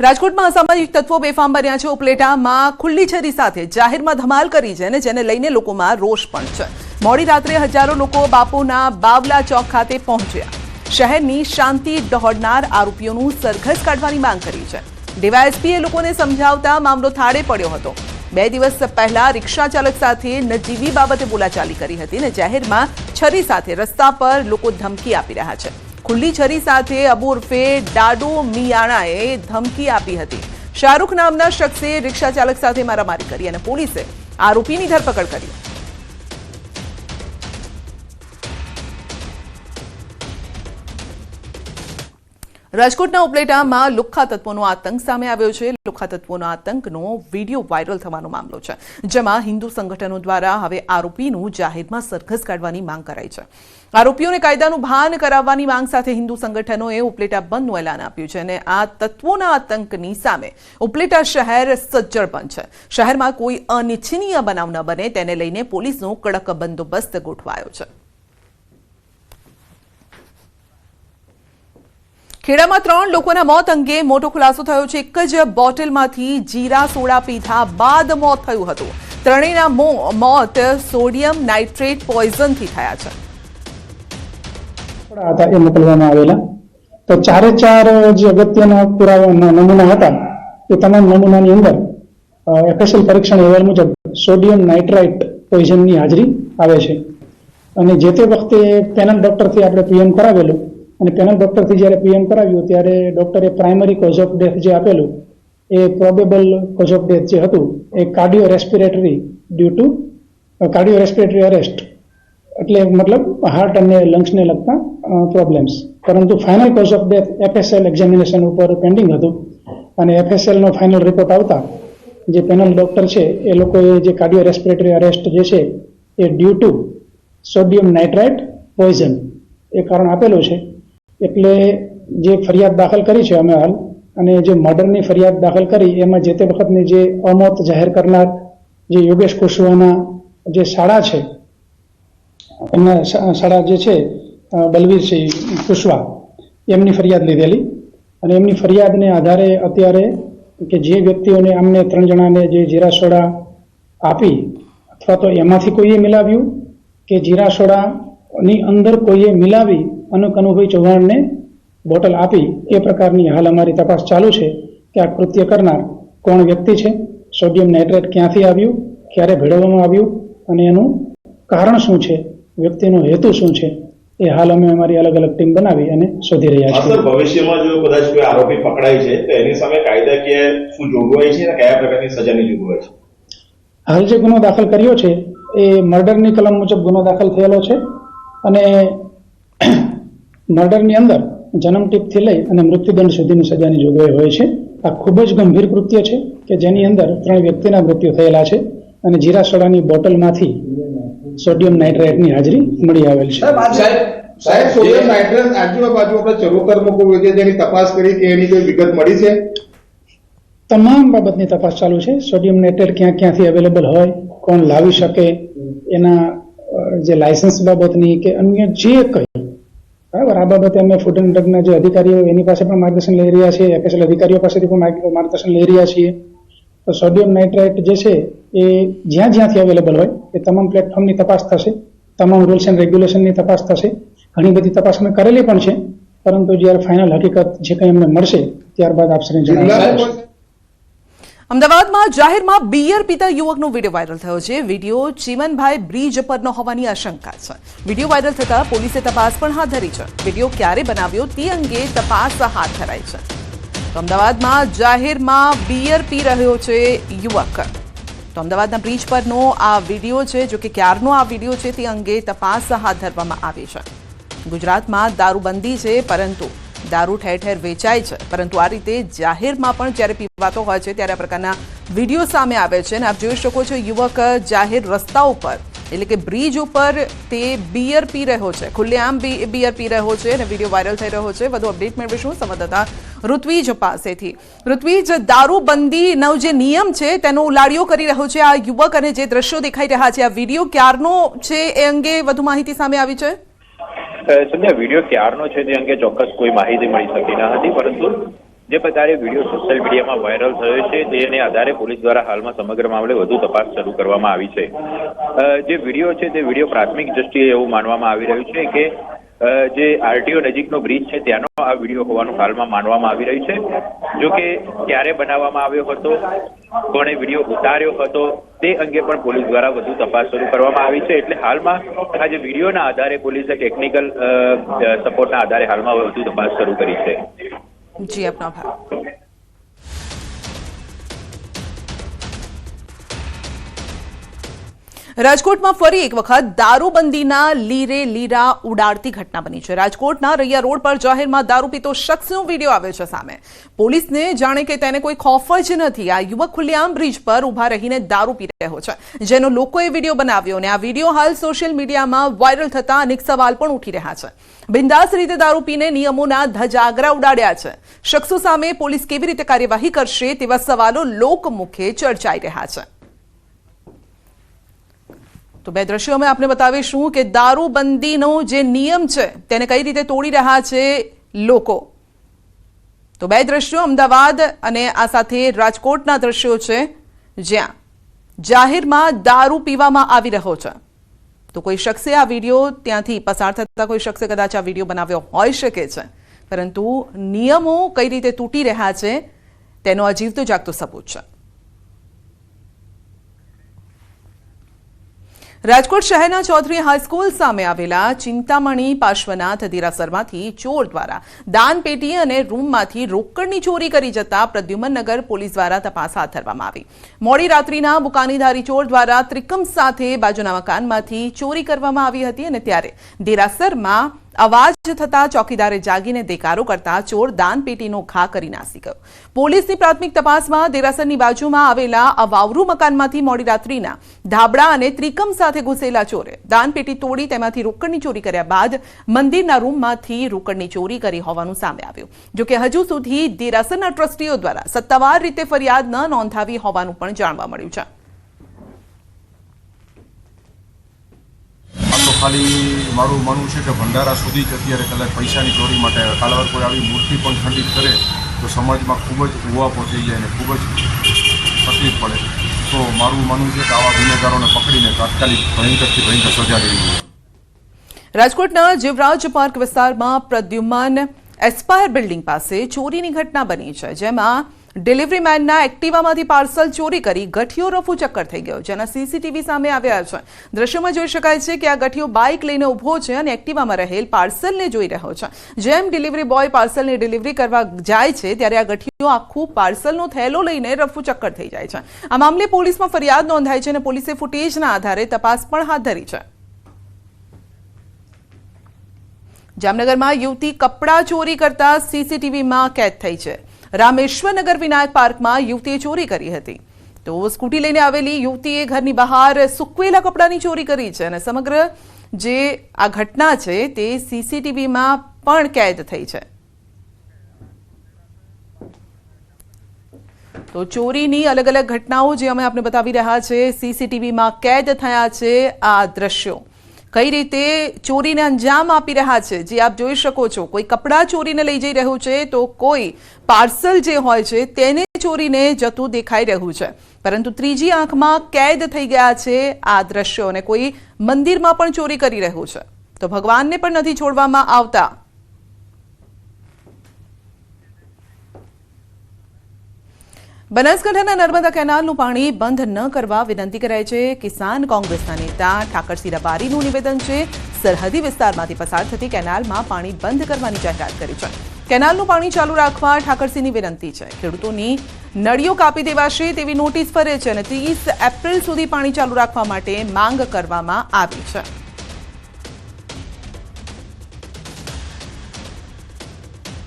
રાજકોટમાં અસામાજિક તત્વો બેફામ બન્યા છે। ઉપલેટામાં ખુલ્લી છરી સાથે જાહેરમાં ધમાલ કરી છે અને જેને લઈને લોકોમાં રોષ પણ છે। મોડી રાત્રે હજારો લોકો બાપુના બાવલા ચોક ખાતે પહોંચ્યા। શહેરની શાંતિ દોહડનાર આરોપીઓનું સરઘસ કાઢવાની માંગ કરી છે। ડીવાયએસપીએ લોકોને સમજાવતા મામલો થાળે પડ્યો હતો। 2 દિવસ પહેલા રિક્ષા ચાલક સાથે નજીવી બાબતે બોલાચાલી કરી હતી અને જાહેરમાં છરી સાથે રસ્તા પર લોકો ધમકી આપી રહ્યા છે। ખુલ્લી છરી સાથે અબુ ઉર્ફે ડાડો મિયાણાએ ધમકી આપી હતી। શાહરૂખ નામના શખ્સે રિક્ષા ચાલક સાથે મારામારી કરી અને પોલીસે આરોપીની ધરપકડ કરી। રાજકોટના ઉપલેટામાં લુખ્ખા તત્વોનો આતંક સામે આવ્યો છે। લુખ્ખા તત્વોના આતંકનો વિડીયો વાયરલ થવાનો મામલો છે, જેમાં હિન્દુ સંગઠનો દ્વારા હવે આરોપીનું જાહેરમાં સરઘસ કાઢવાની માંગ કરાઈ છે। આરોપીઓને કાયદાનું ભાન કરાવવાની માંગ સાથે હિન્દુ સંગઠનોએ ઉપલેટા બંધનું એલાન આપ્યું છે અને આ તત્વોના આતંકની સામે ઉપલેટા શહેર સજ્જડ બંધ છે। શહેરમાં કોઈ અનિચ્છનીય બનાવ ન બને તેને લઈને પોલીસનો કડક બંદોબસ્ત ગોઠવાયો છે। ખેડામાં 3 લોકોના મોત અંગે મોટો ખુલાસો થયો છે। એક જ બોટલમાંથી જીરા સોડા પીધા બાદ મોત થયું હતું। ત્રણેયના મોત સોડિયમ નાઇટ્રેટ પોઈઝનથી થયા છે। એ મોકલવામાં આવેલા તો 4 જે અગત્યના પુરાવા નમૂના હતા એ તમામ નમૂનાની અંદર એફએસએલ પરીક્ષણ અહેવાલ મુજબ સોડિયમ નાઇટ્રાઇટ પોઈઝનની હાજરી આવે છે અને જે તે વખતે પેનલ ડોક્ટરથી આપણે પીએમ કરાવેલું અને પેનલ ડોક્ટરથી જ્યારે પીએમ કરાવ્યું ત્યારે ડોક્ટરે પ્રાઇમરી કોઝ ઓફ ડેથ જે આપેલું એ પ્રોબેબલ કોઝ ઓફ ડેથ જે હતું એ કાર્ડિયો રેસ્પિરેટરી અરેસ્ટ એટલે મતલબ હાર્ટ અને લંગ્સને લગતા પ્રોબ્લેમ્સ, પરંતુ final cause of death FSL examination ઉપર પેન્ડિંગ હતું અને એફએસએલનો ફાઇનલ રિપોર્ટ આવતા જે પેનલ ડોક્ટર છે એ લોકોએ જે કાર્ડિયો રેસ્પિરેટરી અરેસ્ટ જે છે એ due to sodium nitrite poison એ કારણ આપેલું છે। એટલે જે ફરિયાદ દાખલ કરી છે અમે હાલ અને જે મર્ડરની ફરિયાદ દાખલ કરી એમાં જે તે વખતની જે અમોત જાહેર કરનાર જે યોગેશ કુશવાના જે શાળા છે એમના શાળા જે છે બલવીરસિંહ કુશવા એમની ફરિયાદ લીધેલી અને એમની ફરિયાદને આધારે અત્યારે કે જે વ્યક્તિઓને અમને 3 જણાને જે જીરા સોડા આપી અથવા તો એમાંથી કોઈએ મિલાવ્યું કે જીરા સોડાની અંદર કોઈએ મિલાવી અને કનુભાઈ ચૌહાણને બોટલ આપી એ પ્રકારની હાલ અમારી તપાસ ચાલુ છે કે આ કૃત્ય કરનાર કોણ વ્યક્તિ છે, સોડિયમ નાઇટ્રેટ ક્યાંથી આવ્યું, ક્યારે ભેળવવામાં આવ્યું અને એનું કારણ શું છે, વ્યક્તિનો હેતુ શું છે એ હાલ અમે અમારી અલગ અલગ ટીમ બનાવી અને શોધી રહ્યા છીએ। સર, ભવિષ્યમાં જો કદાચ કોઈ આરોપી પકડાય છે તો એની સામે કાયદાકીય શું જોગવાઈ છે અને કયા પ્રકારની સજાની જોગવાઈ છે? હાલ જે ગુનો દાખલ કર્યો છે એ મર્ડરની કલમ મુજબ ગુનો દાખલ થયેલો છે અને મર્ડરની અંદર જન્મટીપથી લઈ અને મૃત્યુદંડ સુધીની સજાની જોગવાઈ હોય છે। આ ખૂબ જ ગંભીર કૃત્ય છે કે જેની અંદર 3 વ્યક્તિના મૃત્યુ થયેલા છે અને જીરા સોડાની બોટલમાંથી સોડિયમ નાઇટ્રેટની હાજરી મળી આવેલ છે। સાહેબ, સોડિયમ નાઇટ્રેટ આજુબાજુ આપણે ચરોતર મૂકવું હોય તેની તપાસ કરી કે એની કોઈ વિગત મળી છે? તમામ બાબતની તપાસ ચાલુ છે। સોડિયમ નાઇટ્રેટ ક્યાંથી અવેલેબલ હોય, કોણ લાવી શકે, એના જે લાયસન્સ બાબતની કે અન્ય જે કંઈ બરાબર આ બાબતે અમે ફૂડ એન્ડ ડ્રગના જે અધિકારીઓ એની પાસે પણ માર્ગદર્શન લઈ રહ્યા છીએ, એફએસએલ અધિકારીઓ પાસેથી પણ માર્ગદર્શન લઈ રહ્યા છીએ। તો સોડિયમ નાઇટ્રેટ જે છે એ જ્યાંથી અવેલેબલ હોય એ તમામ પ્લેટફોર્મની તપાસ થશે, તમામ રૂલ્સ એન્ડ રેગ્યુલેશનની તપાસ થશે। ઘણી બધી તપાસ અમે કરેલી પણ છે, પરંતુ જ્યારે ફાઇનલ હકીકત જે કંઈ અમને મળશે ત્યારબાદ આપ શ્રીને જણાવીશું। અમદાવાદમાં જાહેરમાં બિયર પીતા યુવકનો વિડીયો વાયરલ થયો છે। વિડીયો ચીમનભાઈ બ્રિજ પરનો હોવાની આશંકા છે। વિડીયો વાયરલ થતા પોલીસે તપાસ પણ હાથ ધરી છે। વિડીયો ક્યારે બનાવ્યો તે અંગે તપાસ હાથ ધરાઈ છે। અમદાવાદમાં જાહેરમાં બિયર પી રહ્યો છે યુવક। તો અમદાવાદના બ્રિજ પરનો આ વિડીયો છે, જો કે ક્યારનો આ વિડીયો છે તે અંગે તપાસ હાથ ધરવામાં આવી છે। ગુજરાતમાં દારૂબંધી છે, પરંતુ દારૂ ઠેર ઠેર વેચાય છે, પરંતુ આ રીતે જાહેરમાં પણ જ્યારે પીવાતો હોય છે ત્યારે આ પ્રકારના વિડીયો સામે આવે છે અને આપ જોઈ શકો છો યુવક જાહેર રસ્તા ઉપર એટલે કે બ્રિજ ઉપર તે બિયર પી રહ્યો છે, ખુલ્લેઆમ બિયર પી રહ્યો છે અને વિડીયો વાયરલ થઈ રહ્યો છે। વધુ અપડેટ મેળવીશું સંવાદદાતા ઋત્વિજ પાસેથી। ઋત્વિજ, દારૂબંધીનો જે નિયમ છે તેનો ઉલાળ્યો કરી રહ્યો છે આ યુવક અને જે દ્રશ્યો દેખાઈ રહ્યા છે, આ વિડીયો ક્યારનો છે એ અંગે વધુ માહિતી સામે આવી છે? સંધ્યા, વિડીયો ક્યારનો છે તે અંગે ચોક્કસ કોઈ માહિતી મળી શકી ન હતી, પરંતુ જે પ્રકારે વિડીયો સોશિયલ મીડિયામાં વાયરલ થયો છે તેને આધારે પોલીસ દ્વારા હાલમાં સમગ્ર મામલે વધુ તપાસ શરૂ કરવામાં આવી છે. જે વિડીયો છે તે વિડીયો પ્રાથમિક દ્રષ્ટિએ એવું માનવામાં આવી રહ્યું છે કે જે આરટીઓ નજીકનો બ્રિજ છે ત્યાંનો આ વિડીયો હોવાનું હાલમાં માનવામાં આવી રહ્યું છે. જો કે ક્યારે બનાવવામાં આવ્યો હતો, કોણે વિડીયો ઉતાર્યો હતો તે અંગે પણ પોલીસ દ્વારા વધુ તપાસ શરૂ કરવામાં આવી છે. એટલે હાલમાં આ જે વિડીયોના આધારે પોલીસે ટેકનિકલ સપોર્ટના આધારે હાલમાં વધુ તપાસ શરૂ કરી છે. જી આપનો આભાર. રાજકોટમાં ફરી એક વખત દારૂબંધીના લીરે લીરા ઉડાડતી ઘટના બની છે. રાજકોટના રૈયા રોડ પર જાહેરમાં દારૂ પીતો શખ્સનો વિડીયો આવ્યો છે સામે. પોલીસને જાણે કે તેને કોઈ ખોફ જ નથી. આ યુવક ખુલ્લેઆમ બ્રિજ પર ઉભા રહીને દારૂ પી રહ્યો છે, જેનો લોકોએ વિડીયો બનાવ્યો અને આ વિડીયો હાલ સોશિયલ મીડિયામાં વાયરલ થતા અનેક સવાલ પણ ઉઠી રહ્યા છે. બિંદાસ રીતે દારૂ પીને નિયમોના ધજાગરા ઉડાડ્યા છે. શખ્સો સામે પોલીસ કેવી રીતે કાર્યવાહી કરશે તેવા સવાલો લોકમુખે ચર્ચાઈ રહ્યા છે. તો બે દ્રશ્યો અમે આપને બતાવીશું કે દારૂબંધીનો જે નિયમ છે તેને કઈ રીતે તોડી રહ્યા છે લોકો. તો બે દ્રશ્યો અમદાવાદ અને આ સાથે રાજકોટના દ્રશ્યો છે, જ્યાં જાહેરમાં દારૂ પીવામાં આવી રહ્યો છે. તો કોઈ શખ્સે આ વિડીયો ત્યાંથી પસાર થતા કોઈ શખ્સે કદાચ આ વિડીયો બનાવ્યો હોઈ શકે છે, પરંતુ નિયમો કઈ રીતે તૂટી રહ્યા છે તેનો આ જીવતો જાગતો સબૂત છે. રાજકોટ શહેરના ચૌધરી હાઈસ્કૂલ સામે આવેલા ચિંતામણી પાર્શ્વનાથ દેરાસરમાંથી ચોર દ્વારા દાનપેટી અને રૂમમાંથી રોકડની ચોરી કરી જતા પ્રદ્યુમનનગર પોલીસ દ્વારા તપાસ હાથ ધરવામાં આવી. મોડી રાત્રિના બુકાનીધારી ચોર દ્વારા ત્રિકમ સાથે બાજુના મકાનમાંથી ચોરી કરવામાં આવી હતી અને ત્યારે દેરાસરમાં અવાજ થતા ચોકીદારે જાગીને દેકારો કરતા ચોર દાનપેટીનો ઘા કરી નાસી ગયો. પોલીસની પ્રાથમિક તપાસમાં દેરાસરની બાજુમાં આવેલા અવાવરૂ મકાનમાંથી મોડી રાત્રિના ધાબળા અને ત્રિકમ સાથે ઘૂસેલા ચોરે દાનપેટી તોડી તેમાંથી રોકડની ચોરી કર્યા બાદ મંદિરના રૂમમાંથી રોકડની ચોરી કરી હોવાનું સામે આવ્યું. જોકે હજુ સુધી દેરાસરના ટ્રસ્ટીઓ દ્વારા સત્તાવાર રીતે ફરિયાદ ન નોંધાવી હોવાનું પણ જાણવા મળ્યું છે. ખાલી મારું માનવું છે કે ભંડારા સુધી જ અત્યારે કદાચ પૈસાની ચોરી માટે કાલાવર કોઈ આવી મૂર્તિ પણ ખંડિત કરે તો સમાજમાં ખૂબ જ ઉવાપો થઈ જાય અને ખૂબ જ તકલીફ પડે. તો મારું માનવું છે કે આવા ગુનેગારોને પકડીને તાત્કાલિક ભયંકરથી ભયંકર સજા દેવી જોઈએ. રાજકોટના જીવરાજ પાર્ક વિસ્તારમાં પ્રદ્યુમન એસ્પાયર બિલ્ડિંગ પાસે ચોરીની ઘટના બની છે, જેમાં ડિલિવરી મેનના એક્ટિવામાંથી પાર્સલ ચોરી કરી ગઠિયો રફુચક્કર થઈ ગયો, જેના સીસીટીવી સામે આવ્યા છે. દ્રશ્યોમાં જોઈ શકાય છે કે આ ગઠિયો બાઇક લઈને ઊભો છે અને એક્ટિવામાં રહેલ પાર્સલને જોઈ રહ્યો છે. જેમ ડિલિવરી બોય પાર્સલની ડિલિવરી કરવા જાય છે ત્યારે આ ગઠિયો આખું પાર્સલનો થેલો લઈને રફુચક્કર થઈ જાય છે. આ મામલે પોલીસમાં ફરિયાદ નોંધાઈ છે અને પોલીસે ફૂટેજના આધારે તપાસ પણ હાથ ધરી છે. જામનગરમાં યુવતી કપડાં ચોરી કરતા સીસીટીવીમાં કેદ થઈ છે. રામેશ્વરનગર વિનાયક પાર્કમાં યુવતીએ ચોરી કરી હતી. તો સ્કૂટી લઈને આવેલી યુવતીએ ઘરની બહાર સૂકવેલા કપડાની ચોરી કરી છે અને સમગ્ર જે આ ઘટના છે તે સીસીટીવીમાં પણ કેદ થઈ છે. તો ચોરીની અલગ અલગ ઘટનાઓ જે અમે આપને બતાવી રહ્યા છે, સીસીટીવીમાં કેદ થયા છે આ દ્રશ્યો કઈ રીતે ચોરીને અંજામ આપી રહ્યા છે જે આપ જોઈ શકો છો. કોઈ કપડાં ચોરીને લઈ જઈ રહ્યું છે તો કોઈ પાર્સલ જે હોય છે તેને ચોરીને જતું દેખાઈ રહ્યું છે, પરંતુ ત્રીજી આંખમાં કેદ થઈ ગયા છે આ દ્રશ્યો અને કોઈ મંદિરમાં પણ ચોરી કરી રહ્યું છે. તો ભગવાનને પણ નથી છોડવામાં આવતા. બનાસકાંઠાના નર્મદા કેનાલનું પાણી બંધ ન કરવા વિનંતી કરાઈ છે. કિસાન કોંગ્રેસના નેતા ઠાકરસિંહ રબારીનું નિવેદન છે. સરહદી વિસ્તારમાંથી પસાર થતી કેનાલમાં પાણી બંધ કરવાની જાહેરાત કરી છે. કેનાલનું પાણી ચાલુ રાખવા ઠાકરસિંહની વિનંતી છે. ખેડૂતોની નળીઓ કાપી દેવાશે તેવી નોટિસ ફરે છે અને 30 એપ્રિલ સુધી પાણી ચાલુ રાખવા માટે માંગ કરવામાં આવી છે.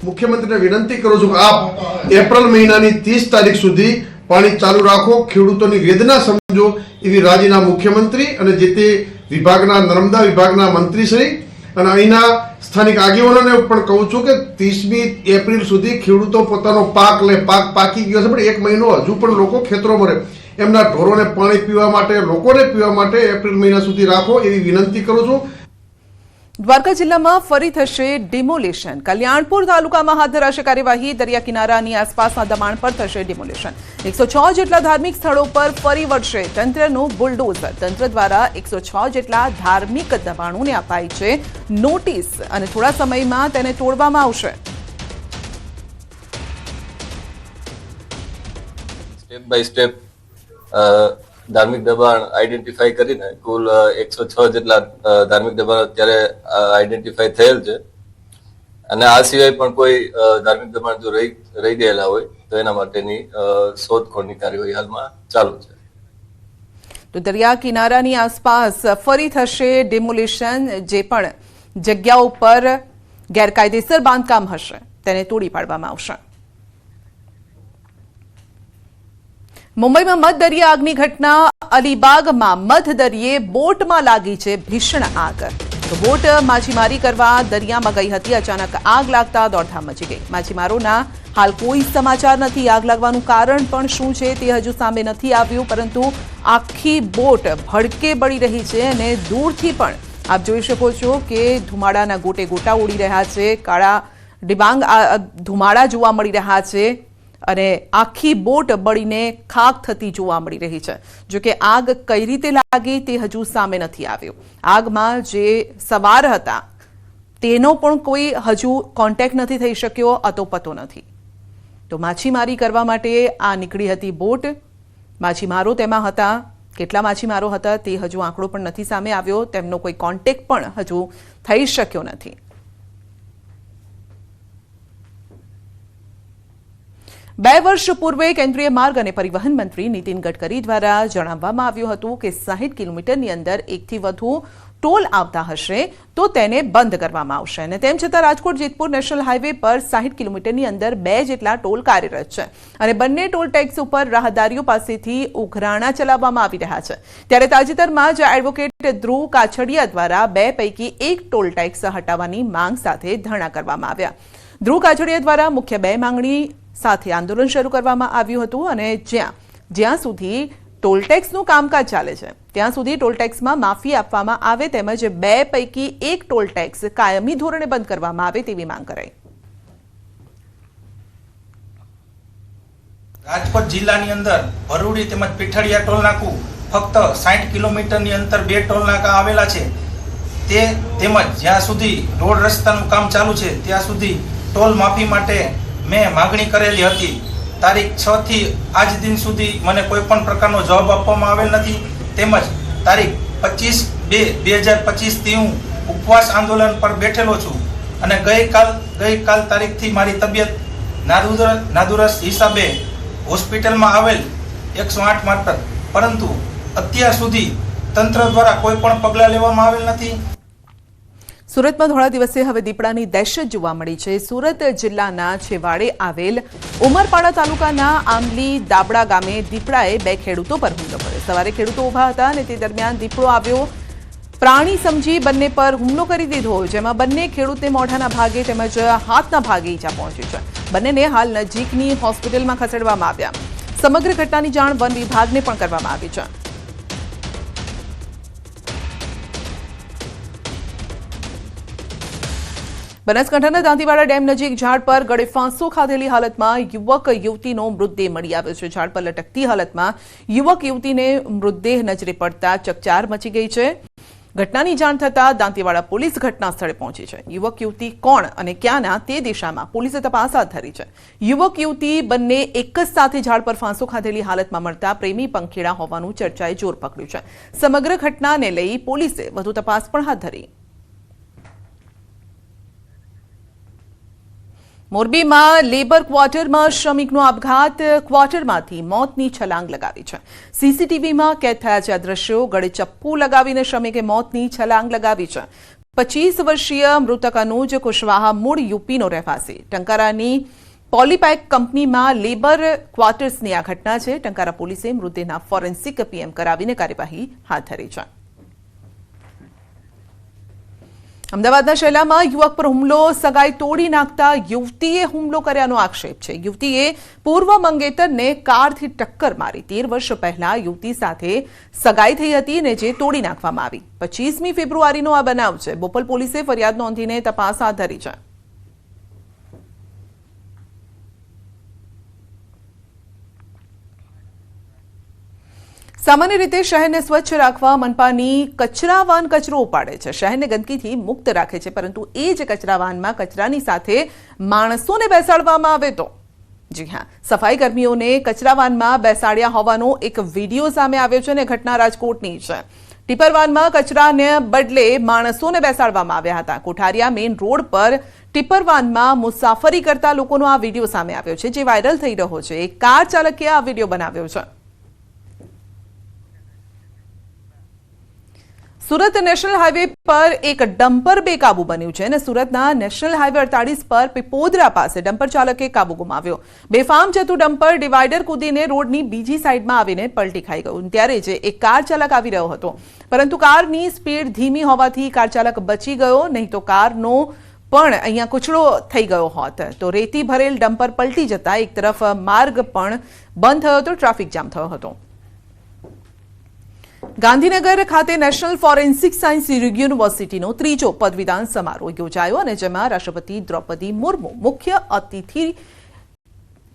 મુખ્યમંત્રીને વિનંતી કરું છું કે આપ એપ્રિલ મહિનાની 30 તારીખ સુધી પાણી ચાલુ રાખો, ખેડૂતોની વેદના સમજો એવી રાજ્યના મુખ્યમંત્રી અને જે તે વિભાગના નર્મદા વિભાગના મંત્રીશ્રી અને અહીંના સ્થાનિક આગેવાનોને પણ કહું છું કે 30મી એપ્રિલ સુધી ખેડૂતો પોતાનો પાક પાકી ગયો છે, પણ એક મહિનો હજુ પણ લોકો ખેતરોમાં રહે, એમના ઢોરોને પાણી પીવા માટે, લોકોને પીવા માટે એપ્રિલ મહિના સુધી રાખો એવી વિનંતી કરું છું. દ્વારકા જિલ્લામાં ફરી થશે ડિમોલેશન. કલ્યાણપુર તાલુકામાં હાથ ધરાશે કાર્યવાહી. દરિયા કિનારાની આસપાસના દબાણ પર થશે ડિમોલેશન. 106 જેટલા ધાર્મિક સ્થળો પર ફરી વળશે તંત્રનું બુલડોઝર. તંત્ર દ્વારા 106 જેટલા ધાર્મિક દબાણોને અપાઈ છે નોટિસ અને થોડા સમયમાં તેને તોડવામાં આવશે. સ્ટેપ બાય સ્ટેપ ધાર્મિક દબાણ આઈડેન્ટિફાઈ કરીને કુલ 106 જેટલા ધાર્મિક દબાણ અત્યારે આઈડેન્ટિફાઈ થયેલ છે અને આ સિવાય પણ કોઈ ધાર્મિક દબાણ જો રહી ગયેલા હોય તો એના માટેની શોધખોળની કાર્યવાહી હાલમાં ચાલુ છે. તો દરિયા કિનારાની આસપાસ ફરી થશે ડિમોલેશન. જે પણ જગ્યાઓ પર ગેરકાયદેસર બાંધકામ હશે તેને તોડી પાડવામાં આવશે. મુંબઈમાં મધદરિયે આગની ઘટના. અલીબાગમાં મધદરિયે બોટમાં લાગી છે ભીષણ આગ. તો બોટ માછીમારી કરવા દરિયામાં ગઈ હતી. અચાનક આગ લાગતા દોડધામ મચી ગઈ. માછીમારોના હાલ કોઈ સમાચાર નથી. આગ લાગવાનું કારણ પણ શું છે તે હજુ સામે નથી આવ્યું, પરંતુ આખી બોટ ભડકે બળી રહી છે અને દૂરથી પણ આપ જોઈ શકો છો કે ધુમાડાના ગોટે ગોટા ઉડી રહ્યા છે. કાળા ડિબાંગ ધુમાડા જોવા મળી રહ્યા છે અને આખી બોટ બળીને ખાક થતી જોવા મળી રહી છે. જો કે આગ કઈ રીતે લાગી તે હજુ સામે નથી આવ્યું. આગમાં જે સવાર હતા તેનો પણ કોઈ હજુ કોન્ટેક્ટ નથી થઈ શક્યો, અતોપતો નથી. તો માછીમારી કરવા માટે આ નીકળી હતી બોટ. માછીમારો તેમાં હતા. કેટલા માછીમારો હતા તે હજુ આંકડો પણ નથી સામે આવ્યો. તેમનો કોઈ કોન્ટેક્ટ પણ હજુ થઈ શક્યો નથી. 2 વર્ષ પૂર્વે કેન્દ્રીય માર્ગ અને પરિવહન મંત્રી નીતિન ગડકરી દ્વારા જણાવવામાં આવ્યું હતું કે 60 કિલોમીટરની અંદર એકથી વધુ ટોલ આવતા હશે તો તેને બંધ કરવામાં આવશે. અને તેમ છતાં રાજકોટ જેતપુર નેશનલ હાઈવે પર 60 કિલોમીટરની અંદર 2 જેટલા ટોલ કાર્યરત છે અને બંને ટોલ ટેક્સ ઉપર રાહદારીઓ પાસેથી ઉઘરાણા ચલાવવામાં આવી રહ્યા છે. ત્યારે તાજેતરમાં જ એડવોકેટ ધ્રુવ કાછડિયા દ્વારા 2 પૈકી 1 ટોલ ટેક્સ હટાવવાની માંગ સાથે ધરણા કરવામાં આવ્યા. ધ્રુવ કાછડિયા દ્વારા મુખ્ય 2 માંગણી સાથે આંદોલન શરૂ કરવામાં આવ્યું હતું અને જ્યાં સુધી ટોલટેક્સનું કામકાજ ચાલે છે ત્યાં સુધી ટોલટેક્સમાં માફી આપવામાં આવે તેમજ 2 પૈકી 1 ટોલટેક્સ કાયમી ધોરણે બંધ કરવામાં આવે તેવી માંગ કરાઈ. રાજકોટ જિલ્લાની અંદર ભરૂડી તેમજ પીઠડિયા ટોલ નાકું ફક્ત 60 કિલોમીટરની અંતર 2 ટોલ નાકા આવેલા છે. તે તેમજ જ્યાં સુધી રોડ રસ્તાનું કામ ચાલુ છે ત્યાં સુધી ટોલ માફી માટે મેં માગણી કરેલી હતી. તારીખ 6 થી આજ દિન સુધી મને કોઈ પણ પ્રકારનો જવાબ આપવામાં આવેલ નથી. તેમજ તારીખ 25/2/2025 થી હું ઉપવાસ આંદોલન પર બેઠેલો છું અને ગઈકાલ તારીખથી મારી તબિયત નાદુરસ્ત હિસાબે હોસ્પિટલમાં આવેલ 108 મારફત, પરંતુ અત્યાર સુધી તંત્ર દ્વારા કોઈ પણ પગલાં લેવામાં આવેલ નથી. સુરતમાં ધોળા દિવસે હવે દીપડાની દહેશત જોવા મળી છે. સુરત જિલ્લાના છેવાડે આવેલ ઉમરપાડા તાલુકાના આંબલી દાબડા ગામે દીપડાએ 2 ખેડૂતો પર હુમલો કર્યો. સવારે ખેડૂતો ઊભા હતા અને તે દરમિયાન દીપડો આવ્યો. પ્રાણી સમજી બંને પર હુમલો કરી દીધો, જેમાં બંને ખેડૂતને મોઢાના ભાગે તેમજ હાથના ભાગે ઈજા પહોંચી છે. બંનેને હાલ નજીકની હોસ્પિટલમાં ખસેડવામાં આવ્યા. સમગ્ર ઘટનાની જાણ વન વિભાગને પણ કરવામાં આવી છે. બનાસકાંઠાના દાંતીવાડા ડેમ નજીક ઝાડ પર ગળે ફાંસો ખાધેલી હાલતમાં યુવક યુવતીનો મૃતદેહ મળી આવ્યો છે. ઝાડ પર લટકતી હાલતમાં યુવક યુવતીને મૃતદેહ નજરે પડતા ચકચાર મચી ગઈ છે. ઘટનાની જાણ થતાં દાંતીવાડા પોલીસ ઘટના સ્થળે પહોંચી છે. યુવક યુવતી કોણ અને ક્યાંના તે દિશામાં પોલીસે તપાસ હાથ ધરી છે. યુવક યુવતી બંને એક જ સાથે ઝાડ પર ફાંસો ખાધેલી હાલતમાં મળતા પ્રેમી પંખીડા હોવાનું ચર્ચાએ જોર પકડ્યું છે. સમગ્ર ઘટનાને લઈ પોલીસે વધુ તપાસ પણ હાથ ધરી. મોરબીમાં લેબર ક્વાર્ટરમાં શ્રમિકનો આપઘાત. ક્વાર્ટરમાંથી મોતની છલાંગ લગાવી છે. સીસીટીવીમાં કેદ થયા છે આ દ્રશ્યો. ગળે ચપ્પુ લગાવીને શ્રમિકે મોતની છલાંગ લગાવી છે. 25 વર્ષીય મૃતક અનુજ કુશવાહા મૂળ યુપીનો રહેવાસી. ટંકારાની પોલીપેક કંપનીમાં લેબર ક્વાર્ટર્સની આ ઘટના છે. ટંકારા પોલીસે મૃતદેહના ફોરેન્સિક પીએમ કરાવીને કાર્યવાહી હાથ ધરી છે. અમદાવાદના શેલામાં યુવક પર હુમલો, સગાઈ તોડી નાખતા યુવતીએ હુમલો કર્યાનો આક્ષેપ છે. યુવતીએ પૂર્વ મંગેતરને કારથી ટક્કર મારી. 13 વર્ષ પહેલા યુવતી સાથે સગાઈ થઈ હતી અને જે તોડી નાખવામાં આવી. 25મી ફેબ્રુઆરીનો આ બનાવ છે. બોપલ પોલીસે ફરિયાદ નોંધીને તપાસ હાથ ધરી છે. સામાન્ય રીતે શહેરને સ્વચ્છ રાખવા મનપાની કચરા વાન કચરો ઉપાડે છે, શહેરને ગંદકીથી મુક્ત રાખે છે, પરંતુ એ જ કચરા વાનમાં કચરાની સાથે માણસોને બેસાડવામાં આવે તો જી હા, સફાઈ કર્મીઓને કચરા વાનમાં બેસાડ્યા હોવાનો એક વિડીયો સામે આવ્યો છે અને ઘટના રાજકોટની છે. ટિપર વાનમાં કચરાને બદલે માણસોને બેસાડવામાં આવ્યા હતા. કોઠારિયા મેઇન રોડ પર ટિપર વાનમાં મુસાફરી કરતા લોકોનો આ વિડીયો સામે આવ્યો છે, જે વાયરલ થઈ રહ્યો છે. એક કાર ચાલકે આ વિડીયો બનાવ્યો છે. સુરત નેશનલ હાઈવે પર એક ડમ્પર બેકાબુ બન્યું છે અને સુરતના નેશનલ હાઈવે 48 પર પીપોદરા પાસે ડમ્પર ચાલકે કાબુ ગુમાવ્યો. બેફામ જતું ડમ્પર ડિવાઈડર કૂદીને રોડની બીજી સાઈડમાં આવીને પલટી ખાઈ ગયું. ત્યારે જ એક કાર ચાલક આવી રહ્યો હતો, પરંતુ કારની સ્પીડ ધીમી હોવાથી કાર ચાલક બચી ગયો, નહીં તો કારનો પણ અહીંયા કૂચડો થઈ ગયો હોત. તો રેતી ભરેલ ડમ્પર પલટી જતા એક તરફ માર્ગ પણ બંધ થયો હતો, ટ્રાફિક જામ થયો હતો. ગાંધીનગર ખાતે નેશનલ ફોરેન્સિક સાયન્સ યુનિવર્સિટીનો 3જો પદવીદાન સમારોહ યોજાયો અને જેમાં રાષ્ટ્રપતિ દ્રૌપદી મુર્મુ મુખ્ય અતિથિ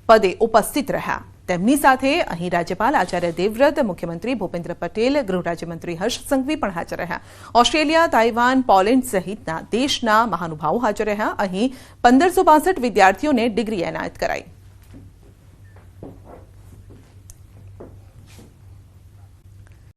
પદે ઉપસ્થિત રહ્યા. તેમની સાથે અહીં રાજ્યપાલ આચાર્ય દેવવ્રત, મુખ્યમંત્રી ભૂપેન્દ્ર પટેલ, ગૃહ રાજ્યમંત્રી હર્ષ સંઘવી પણ હાજર રહ્યા. ઓસ્ટ્રેલિયા, તાઇવાન, પોલેન્ડ સહિતના દેશના મહાનુભાવો હાજર રહ્યા. અહીં 1562 વિદ્યાર્થીઓને ડિગ્રી એનાયત કરાઈ.